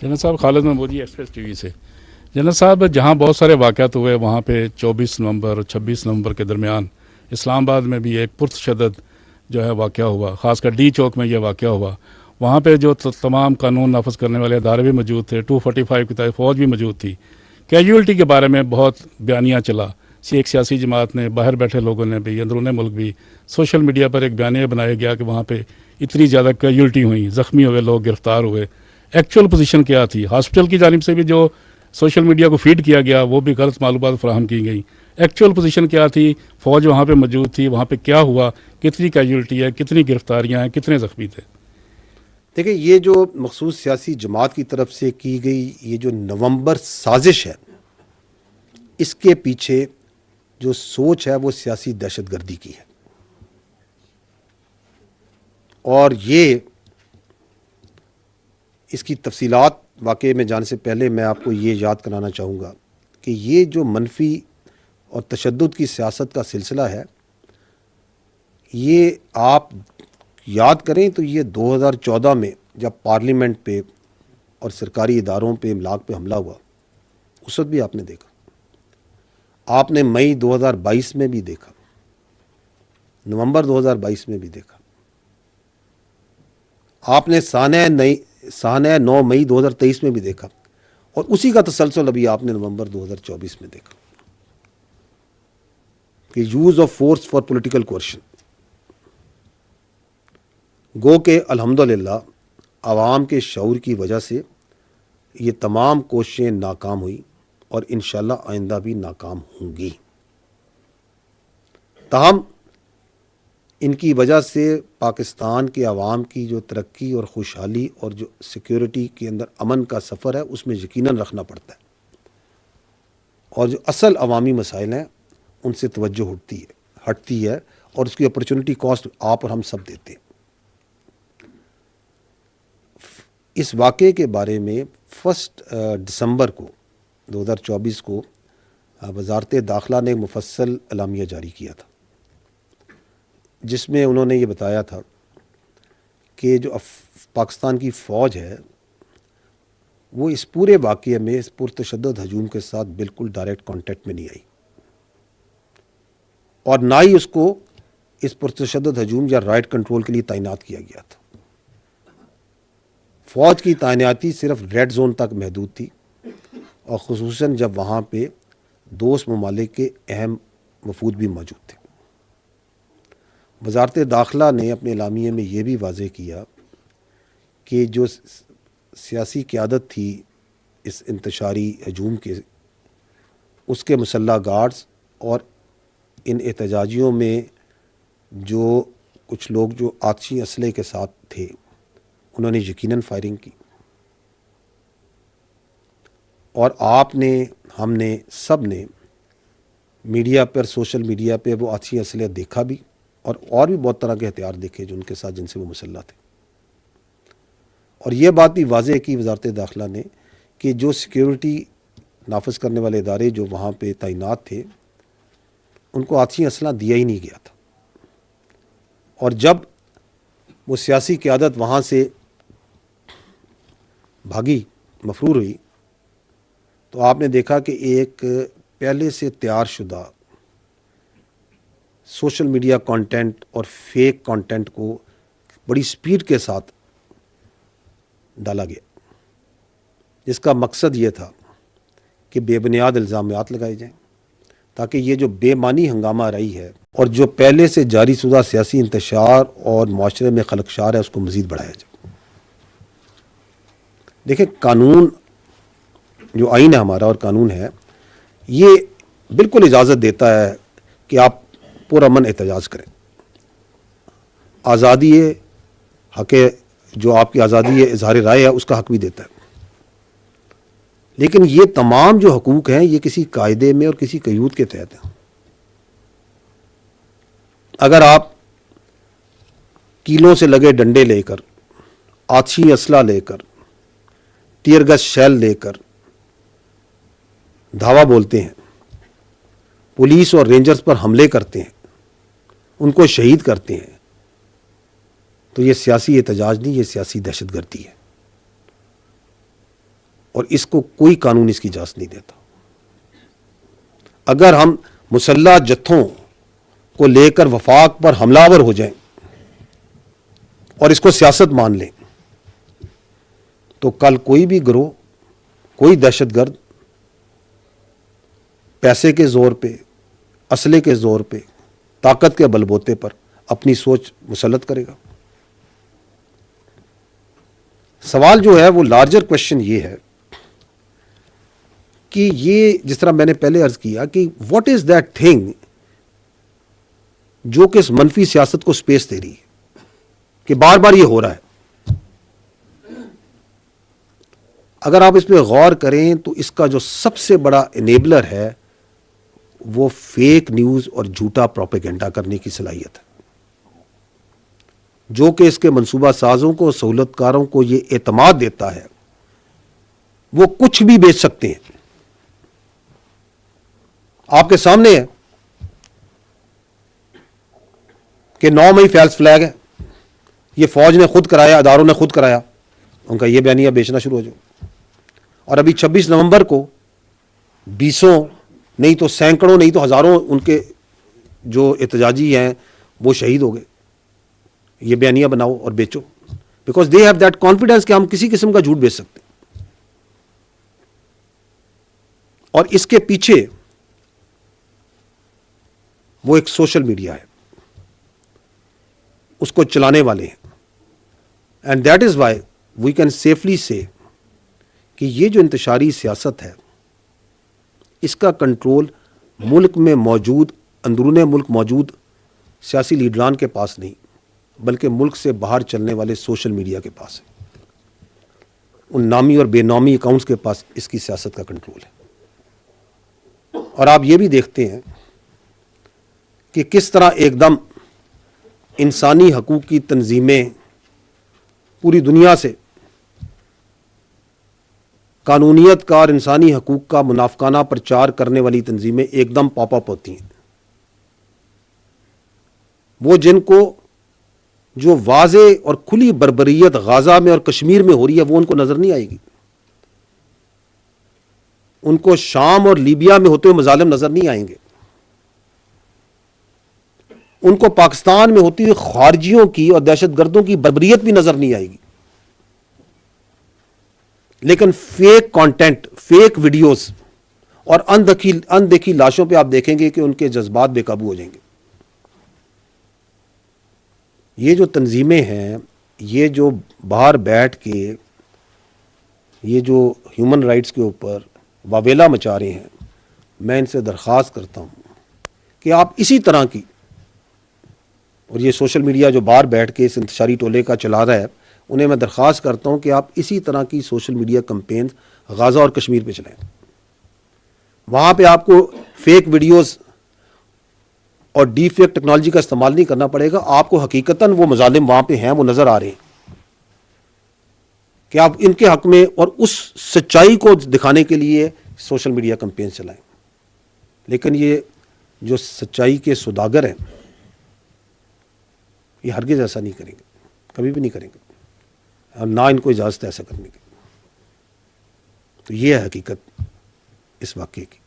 General صاحب خالد محمودی express T V سے. General صاحب جہاں بہت سارے واقعات ہوئے وہاں پہ 24 نومبر اور 26 نومبر کے درمیان اسلام آباد میں بھی ایک پرتشدد جو ہے واقعہ ہوا، خاص کر ڈی چوک میں یہ واقعہ ہوا. وہاں پہ جو تمام قانون نافذ کرنے والے ادارے بھی موجود تھے، 245 کی تحت فوج بھی موجود تھی. کیجولٹی کے بارے میں بہت بیانیہ چلا، ایک سیاسی جماعت نے، باہر بیٹھے لوگوں نے بھی، اندرون ملک بھی، سوشل میڈیا پر ایک بیانیہ بنایا گیا کہ وہاں پہ اتنی زیادہ کیجولٹی ہوئیں، زخمی ہوئے لوگ، گرفتار ہوئے. ایکچوئل پوزیشن کیا تھی؟ ہاسپٹل کی جانب سے بھی جو سوشل میڈیا کو فیڈ کیا گیا وہ بھی غلط معلومات فراہم کی گئیں. ایکچوئل پوزیشن کیا تھی؟ فوج وہاں پہ موجود تھی، وہاں پہ کیا ہوا، کتنی کیجولٹی ہے، کتنی گرفتاریاں ہیں، کتنے زخمی تھے؟ دیکھیں، یہ جو مخصوص سیاسی جماعت کی طرف سے کی گئی یہ جو نومبر سازش ہے، اس کے پیچھے جو سوچ ہے وہ سیاسی دہشت گردی کی ہے. اور یہ اس کی تفصیلات واقعے میں جانے سے پہلے میں آپ کو یہ یاد کرانا چاہوں گا کہ یہ جو منفی اور تشدد کی سیاست کا سلسلہ ہے، یہ آپ یاد کریں تو یہ 2014 میں جب پارلیمنٹ پہ اور سرکاری اداروں پہ املاک پہ حملہ ہوا، اس وقت بھی آپ نے دیکھا. آپ نے مئی 2022 میں بھی دیکھا، نومبر 2022 میں بھی دیکھا. آپ نے سانحہ 9 مئی 2023 میں بھی دیکھا، اور اسی کا تسلسل ابھی آپ نے نومبر 2024 میں دیکھا کہ use of force for political coercion. گو کہ الحمدللہ عوام کے شعور کی وجہ سے یہ تمام کوششیں ناکام ہوئی، اور انشاءاللہ آئندہ بھی ناکام ہوں گی. تاہم ان کی وجہ سے پاکستان کے عوام کی جو ترقی اور خوشحالی اور جو سیکیورٹی کے اندر امن کا سفر ہے اس میں یقیناً رکھنا پڑتا ہے، اور جو اصل عوامی مسائل ہیں ان سے توجہ ہٹتی ہے، اور اس کی اپرچونٹی کاسٹ آپ اور ہم سب دیتے ہیں. اس واقعے کے بارے میں 1 دسمبر کو 2024 کو وزارت داخلہ نے مفصل اعلامیہ جاری کیا تھا، جس میں انہوں نے یہ بتایا تھا کہ جو پاکستان کی فوج ہے وہ اس پورے واقعے میں اس پرتشدد ہجوم کے ساتھ بالکل ڈائریکٹ کانٹیکٹ میں نہیں آئی، اور نہ ہی اس کو اس پرتشدد ہجوم یا رائٹ کنٹرول کے لیے تعینات کیا گیا تھا. فوج کی تعیناتی صرف ریڈ زون تک محدود تھی، اور خصوصاً جب وہاں پہ دوست ممالک کے اہم وفود بھی موجود تھے. وزارت داخلہ نے اپنے اعلامیے میں یہ بھی واضح کیا کہ جو سیاسی قیادت تھی اس انتشاری ہجوم کے، اس کے مسلح گارڈز اور ان احتجاجیوں میں جو کچھ لوگ جو آتشی اسلحے کے ساتھ تھے انہوں نے یقیناً فائرنگ کی. اور آپ نے، ہم نے، سب نے میڈیا پر، سوشل میڈیا پہ وہ آتشی اسلحہ دیکھا بھی، اور بھی بہت طرح کے ہتھیار دیکھے جو ان کے ساتھ، جن سے وہ مسلح تھے. اور یہ بات بھی واضح کی وزارت داخلہ نے کہ جو سیکیورٹی نافذ کرنے والے ادارے جو وہاں پہ تعینات تھے ان کو آتشی اسلحہ دیا ہی نہیں گیا تھا. اور جب وہ سیاسی قیادت وہاں سے بھاگی، مفرور ہوئی، تو آپ نے دیکھا کہ ایک پہلے سے تیار شدہ سوشل میڈیا کانٹینٹ اور فیک کانٹینٹ کو بڑی سپیڈ کے ساتھ ڈالا گیا، جس کا مقصد یہ تھا کہ بے بنیاد الزامات لگائے جائیں تاکہ یہ جو بے معنی ہنگامہ رہی ہے اور جو پہلے سے جاری شدہ سیاسی انتشار اور معاشرے میں خلقشار ہے اس کو مزید بڑھایا جائے. دیکھیں، قانون جو آئین ہے ہمارا اور قانون ہے یہ بالکل اجازت دیتا ہے کہ آپ پرامن احتجاج کریں. آزادی حق، جو آپ کی آزادی ہے اظہار رائے ہے، اس کا حق بھی دیتا ہے. لیکن یہ تمام جو حقوق ہیں یہ کسی قاعدے میں اور کسی قیود کے تحت ہیں. اگر آپ کیلوں سے لگے ڈنڈے لے کر، آتشی اسلحہ لے کر، ٹیئر گیس شیل لے کر دھاوا بولتے ہیں، پولیس اور رینجرز پر حملے کرتے ہیں، ان کو شہید کرتے ہیں، تو یہ سیاسی احتجاج نہیں، یہ سیاسی دہشت گردی ہے. اور اس کو کوئی قانون اس کی اجازت نہیں دیتا. اگر ہم مسلح جتھوں کو لے کر وفاق پر حملہ آور ہو جائیں اور اس کو سیاست مان لیں تو کل کوئی بھی گروہ، کوئی دہشت گرد پیسے کے زور پہ، اسلحے کے زور پہ، طاقت کے بل بوتے پر اپنی سوچ مسلط کرے گا. سوال جو ہے وہ لارجر کوشچن یہ ہے کہ یہ جس طرح میں نے پہلے عرض کیا کہ واٹ از دیٹ تھنگ جو کہ اس منفی سیاست کو سپیس دے رہی ہے کہ بار بار یہ ہو رہا ہے. اگر آپ اس پہ غور کریں تو اس کا جو سب سے بڑا انیبلر ہے وہ فیک نیوز اور جھوٹا پروپیگنڈا کرنے کی صلاحیت ہے، جو کہ اس کے منصوبہ سازوں کو، سہولت کاروں کو یہ اعتماد دیتا ہے وہ کچھ بھی بیچ سکتے ہیں. آپ کے سامنے ہے کہ 9 مئی فیلس فلیگ ہے، یہ فوج نے خود کرایا، اداروں نے خود کرایا، ان کا یہ بیانیہ بیچنا شروع ہو جاؤ. اور ابھی 26 نومبر کو بیسوں نہیں تو سینکڑوں نہیں تو ہزاروں ان کے جو احتجاجی ہیں وہ شہید ہو گئے. یہ بیانیہ بناؤ اور بیچو، because they have that confidence کہ ہم کسی قسم کا جھوٹ بیچ سکتے ہیں. اور اس کے پیچھے وہ ایک سوشل میڈیا ہے، اس کو چلانے والے ہیں. And that is why we can safely say کہ یہ جو انتشاری سیاست ہے اس کا کنٹرول ملک میں موجود، اندرون ملک موجود سیاسی لیڈران کے پاس نہیں، بلکہ ملک سے باہر چلنے والے سوشل میڈیا کے پاس ہے. ان نامی اور بے نامی اکاؤنٹس کے پاس اس کی سیاست کا کنٹرول ہے. اور آپ یہ بھی دیکھتے ہیں کہ کس طرح ایک دم انسانی حقوق کی تنظیمیں پوری دنیا سے قانونیت کا اور انسانی حقوق کا منافقانہ پرچار کرنے والی تنظیمیں ایک دم پاپ اپ ہوتی ہیں. وہ جن کو جو واضح اور کھلی بربریت غازہ میں اور کشمیر میں ہو رہی ہے وہ ان کو نظر نہیں آئے گی، ان کو شام اور لیبیا میں ہوتے ہوئے مظالم نظر نہیں آئیں گے، ان کو پاکستان میں ہوتی ہوئی خارجیوں کی اور دہشت گردوں کی بربریت بھی نظر نہیں آئے گی. لیکن فیک کانٹینٹ، فیک ویڈیوز اور اندیکھی لاشوں پہ آپ دیکھیں گے کہ ان کے جذبات بے قابو ہو جائیں گے. یہ جو تنظیمیں ہیں، یہ جو باہر بیٹھ کے یہ جو ہیومن رائٹس کے اوپر واویلا مچا رہے ہیں، میں ان سے درخواست کرتا ہوں کہ آپ اسی طرح کی، اور یہ سوشل میڈیا جو باہر بیٹھ کے اس انتشاری ٹولے کا چلا رہا ہے، انہیں میں درخواست کرتا ہوں کہ آپ اسی طرح کی سوشل میڈیا کمپین غازہ اور کشمیر پہ چلائیں. وہاں پہ آپ کو فیک ویڈیوز اور ڈی فیک ٹیکنالوجی کا استعمال نہیں کرنا پڑے گا. آپ کو حقیقتاً وہ مظالم وہاں پہ ہیں، وہ نظر آ رہے ہیں کہ آپ ان کے حق میں اور اس سچائی کو دکھانے کے لیے سوشل میڈیا کمپین چلائیں. لیکن یہ جو سچائی کے سوداگر ہیں یہ ہرگز ایسا نہیں کریں گے، کبھی بھی نہیں کریں گے، اور نہ ان کو اجازت ہے ایسا کرنے کی. تو یہ ہے حقیقت اس واقعے کی.